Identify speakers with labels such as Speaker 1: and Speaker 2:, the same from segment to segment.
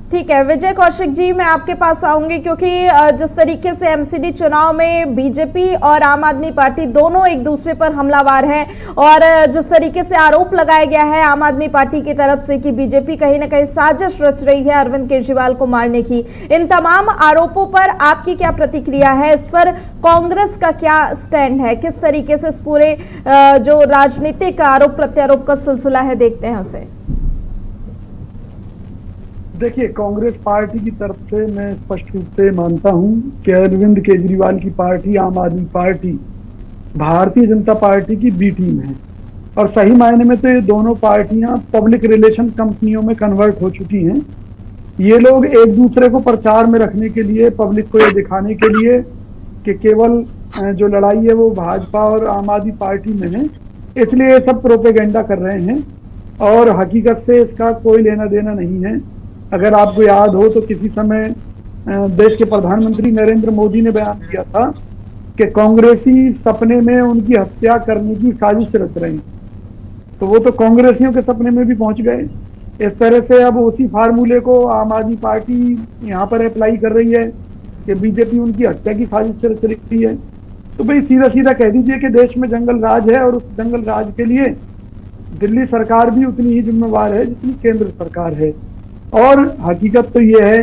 Speaker 1: ठीक है विजय कौशिक जी, मैं आपके पास आऊंगी क्योंकि जिस तरीके से एमसीडी चुनाव में बीजेपी और आम आदमी पार्टी दोनों एक दूसरे पर हमलावर हैं और जिस तरीके से आरोप लगाया गया है आम आदमी पार्टी की तरफ से कि बीजेपी कहीं ना कहीं साजिश रच रही है अरविंद केजरीवाल को मारने की, इन तमाम आरोपों पर आपकी क्या प्रतिक्रिया है? इस पर कांग्रेस का क्या स्टैंड है? किस तरीके से इस पूरे जो राजनीतिक आरोप प्रत्यारोप का सिलसिला है देखते हैं उसे?
Speaker 2: देखिए, कांग्रेस पार्टी की तरफ से मैं स्पष्ट रूप से मानता हूं कि अरविंद केजरीवाल की पार्टी आम आदमी पार्टी भारतीय जनता पार्टी की बी टीम है और सही मायने में तो ये दोनों पार्टियां पब्लिक रिलेशन कंपनियों में कन्वर्ट हो चुकी हैं। ये लोग एक दूसरे को प्रचार में रखने के लिए, पब्लिक को ये दिखाने के लिए कि केवल जो लड़ाई है वो भाजपा और आम आदमी पार्टी में है, इसलिए ये सब प्रोपेगेंडा कर रहे हैं और हकीकत से इसका कोई लेना देना नहीं है। अगर आपको याद हो तो किसी समय देश के प्रधानमंत्री नरेंद्र मोदी ने बयान दिया था कि कांग्रेसी सपने में उनकी हत्या करने की साजिश रच रहे हैं, तो वो तो कांग्रेसियों के सपने में भी पहुंच गए। इस तरह से अब उसी फार्मूले को आम आदमी पार्टी यहाँ पर अप्लाई कर रही है कि बीजेपी उनकी हत्या की साजिश रच रही है। तो भाई सीधा सीधा कह दीजिए कि देश में जंगल राज है और उस जंगल राज के लिए दिल्ली सरकार भी उतनी ही जिम्मेवार है जितनी केंद्र सरकार है। और हकीकत तो ये है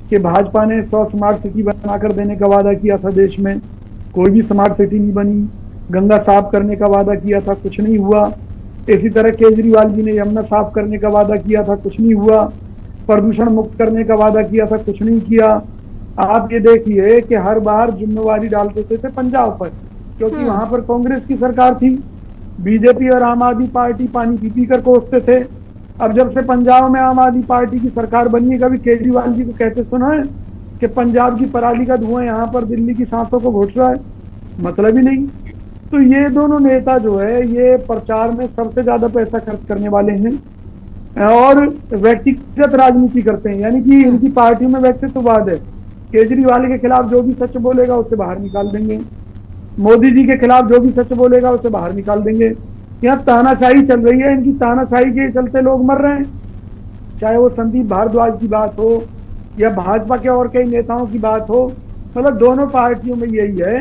Speaker 2: कि भाजपा ने 100 स्मार्ट सिटी बनाकर देने का वादा किया था, देश में कोई भी स्मार्ट सिटी नहीं बनी। गंगा साफ करने का वादा किया था, कुछ नहीं हुआ। इसी तरह केजरीवाल जी ने यमुना साफ करने का वादा किया था, कुछ नहीं हुआ। प्रदूषण मुक्त करने का वादा किया था, कुछ नहीं किया। आप ये देखिए कि हर बार जिम्मेवारी डाल देते थे पंजाब पर, क्योंकि वहां पर कांग्रेस की सरकार थी। बीजेपी और आम आदमी पार्टी पानी पी पी कर कोसते थे। अब जब से पंजाब में आम आदमी पार्टी की सरकार बनी है, कभी केजरीवाल जी को कहते सुना है कि पंजाब की पराली का धुआं यहाँ पर दिल्ली की सांसों को घोट रहा है? मतलब ही नहीं। तो ये दोनों नेता जो है ये प्रचार में सबसे ज्यादा पैसा खर्च करने वाले हैं और व्यक्तिगत राजनीति करते हैं, यानी कि इनकी पार्टी में व्यक्तित्ववाद है। केजरीवाल के खिलाफ जो भी सच बोलेगा उसे बाहर निकाल देंगे, मोदी जी के खिलाफ जो भी सच बोलेगा उसे बाहर निकाल देंगे। यहाँ तानाशाही चल रही है, इनकी तानाशाही के चलते लोग मर रहे हैं। चाहे वो संदीप भारद्वाज की बात हो या भाजपा के और कई नेताओं की बात हो, मतलब दोनों पार्टियों में यही है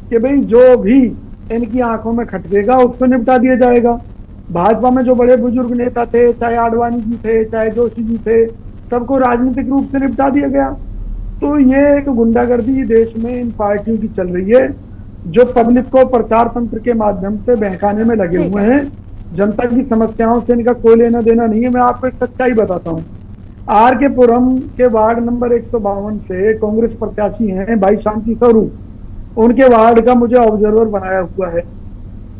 Speaker 2: कि भाई जो भी इनकी आंखों में खटकेगा उसको निपटा दिया जाएगा। भाजपा में जो बड़े बुजुर्ग नेता थे, चाहे आडवाणी जी थे, चाहे जोशी जी थे, सबको राजनीतिक रूप से निपटा दिया गया। तो ये एक गुंडागर्दी देश में इन पार्टियों की चल रही है, जो पब्लिक को प्रचार तंत्र के माध्यम से बहकाने में लगे हुए हैं। जनता की समस्याओं से इनका कोई लेना देना नहीं है। मैं आपको एक सच्चाई बताता हूँ। आर के पुरम के वार्ड नंबर 152 से कांग्रेस प्रत्याशी हैं भाई शांति स्वरूप, उनके वार्ड का मुझे ऑब्जर्वर बनाया हुआ है।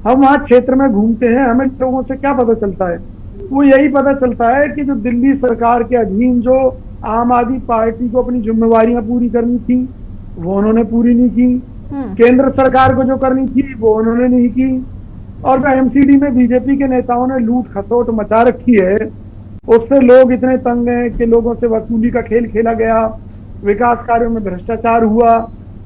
Speaker 2: हम वहाँ क्षेत्र में घूमते हैं, हमें लोगों से क्या पता चलता है? वो यही पता चलता है कि जो दिल्ली सरकार के अधीन जो आम आदमी पार्टी को अपनी जिम्मेवारियां पूरी करनी थी वो उन्होंने पूरी नहीं की, केंद्र सरकार को जो करनी थी वो उन्होंने नहीं की, और जो एमसीडी में बीजेपी के नेताओं ने लूट खसोट मचा रखी है उससे लोग इतने तंग हैं कि लोगों से वसूली का खेल खेला गया, विकास कार्यों में भ्रष्टाचार हुआ,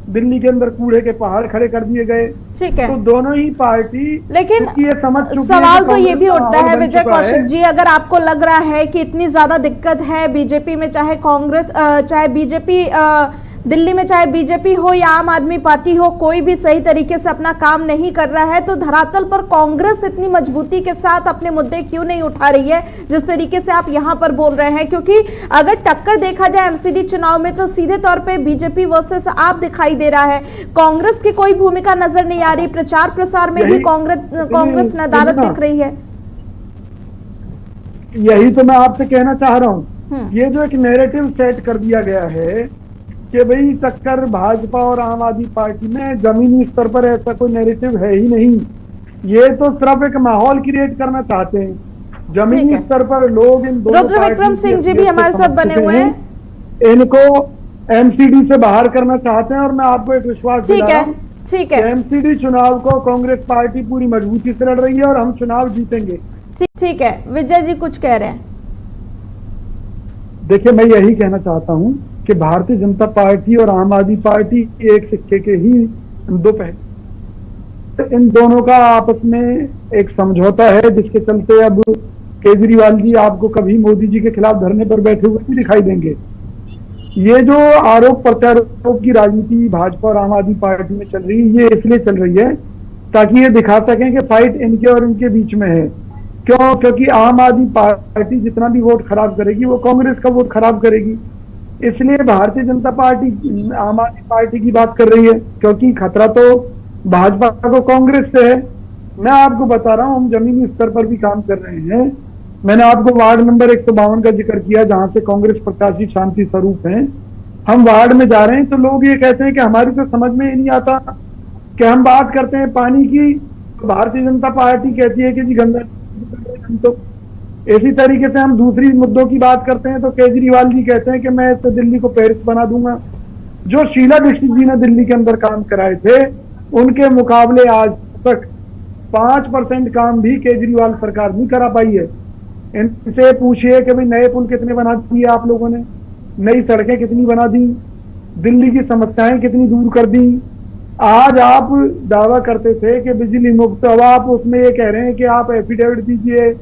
Speaker 2: दिल्ली के अंदर कूड़े के पहाड़ खड़े कर दिए गए।
Speaker 1: ठीक है,
Speaker 2: तो दोनों ही पार्टी,
Speaker 1: लेकिन
Speaker 2: ये समझ चुकी
Speaker 1: सवाल तो ये भी उठता है विजय कौशिक जी, अगर आपको लग रहा है कि इतनी ज्यादा दिक्कत है बीजेपी में, चाहे कांग्रेस चाहे बीजेपी दिल्ली में, चाहे बीजेपी हो या आम आदमी पार्टी हो, कोई भी सही तरीके से अपना काम नहीं कर रहा है, तो धरातल पर कांग्रेस इतनी मजबूती के साथ अपने मुद्दे क्यों नहीं उठा रही है जिस तरीके से आप यहां पर बोल रहे हैं? क्योंकि अगर टक्कर देखा जाए एमसीडी चुनाव में तो सीधे तौर पे बीजेपी वर्सेस आप दिखाई दे रहा है, कांग्रेस की कोई भूमिका नजर नहीं आ रही, प्रचार प्रसार में भी कांग्रेस नदारत दिख रही है।
Speaker 2: यही तो मैं आपसे कहना चाह रहा हूँ। ये जो एक नैरेटिव सेट कर दिया गया है कि भाई टक्कर भाजपा और आम आदमी पार्टी में, जमीनी स्तर पर ऐसा कोई नैरेटिव है ही नहीं। ये तो सिर्फ एक माहौल क्रिएट करना चाहते हैं। जमीनी स्तर पर लोग इन दोनों
Speaker 1: रुद्रविक्रम सिंह जी भी हमारे साथ बने हुए हैं,
Speaker 2: इनको एमसीडी से बाहर करना चाहते हैं। और मैं आपको एक विश्वास दिला रहा हूं,
Speaker 1: ठीक है,
Speaker 2: एमसीडी चुनाव को कांग्रेस पार्टी पूरी मजबूती से लड़ रही है और हम चुनाव जीतेंगे।
Speaker 1: ठीक है, विजय जी कुछ कह रहे हैं?
Speaker 2: देखिए, मैं यही कहना चाहता हूं कि भारतीय जनता पार्टी और आम आदमी पार्टी एक सिक्के के ही दो पहलू। तो इन दोनों का आपस में एक समझौता है जिसके चलते अब केजरीवाल जी आपको कभी मोदी जी के खिलाफ धरने पर बैठे हुए नहीं दिखाई देंगे। ये जो आरोप प्रत्यारोप की राजनीति भाजपा और आम आदमी पार्टी में चल रही है, ये इसलिए चल रही है ताकि ये दिखा सकें कि फाइट इनके और इनके बीच में है। क्यों? क्योंकि आम आदमी पार्टी जितना भी वोट खराब करेगी वो कांग्रेस का वोट खराब करेगी। इसलिए भारतीय जनता पार्टी आम आदमी पार्टी की बात कर रही है, क्योंकि खतरा तो भाजपा को कांग्रेस से है। मैं आपको बता रहा हूं, हम जमीनी स्तर पर भी काम कर रहे हैं। मैंने आपको वार्ड नंबर 152 का जिक्र किया, जहां से कांग्रेस प्रत्याशी शांति स्वरूप हैं। हम वार्ड में जा रहे हैं तो लोग ये कहते हैं कि हमारी तो समझ में ही नहीं आता कि हम बात करते हैं पानी की, तो भारतीय जनता पार्टी कहती है कि जी गंगा। तो इसी तरीके से हम दूसरी मुद्दों की बात करते हैं तो केजरीवाल जी कहते हैं कि मैं तो दिल्ली को पेरिस बना दूंगा। जो शीला दीक्षित जी ने दिल्ली के अंदर काम कराए थे, उनके मुकाबले आज तक 5% काम भी केजरीवाल सरकार नहीं करा पाई है। इनसे पूछिए कि भाई नए पुल कितने बना दिए आप लोगों ने, नई सड़कें कितनी बना दी, दिल्ली की समस्याएं कितनी दूर कर दी। आज आप दावा करते थे कि बिजली मुफ्त, अब आप उसमें ये कह रहे हैं कि आप एफिडेविट दीजिए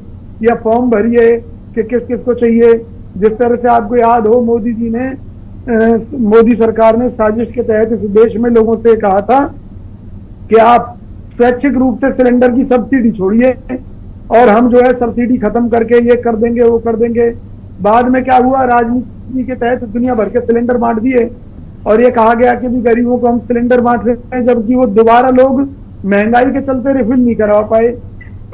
Speaker 2: या फॉर्म भरिए कि किस किस को चाहिए। जिस तरह से आपको याद हो, मोदी सरकार ने साजिश के तहत इस देश में लोगों से कहा था कि आप स्वैच्छिक रूप से सिलेंडर की सब्सिडी छोड़िए और हम जो है सब्सिडी खत्म करके ये कर देंगे वो कर देंगे। बाद में क्या हुआ, राजनीति के तहत दुनिया भर के सिलेंडर बांट दिए और ये कहा गया कि भी गरीबों को हम सिलेंडर बांट रहे हैं, जबकि वो दोबारा लोग महंगाई के चलते रिफिल नहीं करवा पाए।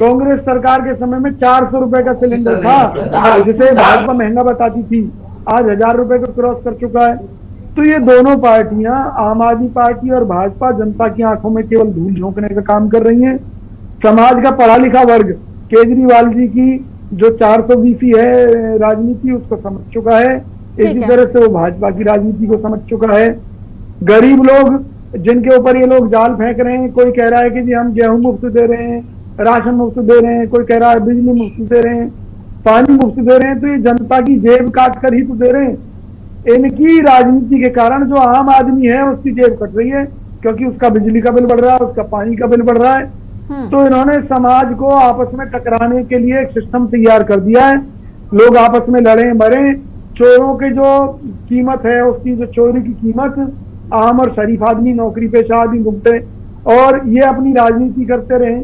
Speaker 2: कांग्रेस सरकार के समय में 400 रुपए का सिलेंडर था, जिसे भाजपा महंगा बताती थी, आज 1000 रुपए को क्रॉस कर चुका है। तो ये दोनों पार्टियां, आम आदमी पार्टी और भाजपा, जनता की आंखों में केवल धूल झोंकने का काम कर रही हैं। समाज का पढ़ा लिखा वर्ग केजरीवाल जी की जो 420 है राजनीति, उसको समझ चुका है। इसी तरह से वो भाजपा की राजनीति को समझ चुका है। गरीब लोग जिनके ऊपर ये लोग जाल फेंक रहे हैं, कोई कह रहा है कि जी हम गेहूं मुफ्त दे रहे हैं, राशन मुफ्त दे रहे हैं, कोई कह रहा है बिजली मुफ्त दे रहे हैं, पानी मुफ्त दे रहे हैं, तो ये जनता की जेब काट कर ही तो दे रहे हैं। इनकी राजनीति के कारण जो आम आदमी है उसकी जेब कट रही है, क्योंकि उसका बिजली का बिल बढ़ रहा है, उसका पानी का बिल बढ़ रहा है। तो इन्होंने समाज को आपस में टकराने के लिए एक सिस्टम तैयार कर दिया है। लोग आपस में लड़े मरे, चोरों की जो कीमत है, उसकी जो चोरी की कीमत आम और शरीफ आदमी, नौकरी पेशा आदमी भुगते और ये अपनी राजनीति करते रहे।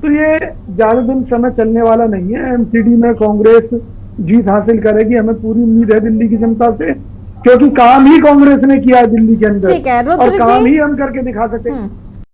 Speaker 2: तो ये ज्यादा दिन समय चलने वाला नहीं है। एमसीडी में कांग्रेस जीत हासिल करेगी, हमें पूरी उम्मीद है दिल्ली की जनता से, क्योंकि काम ही कांग्रेस ने किया दिल्ली के अंदर और काम ही हम करके दिखा सके।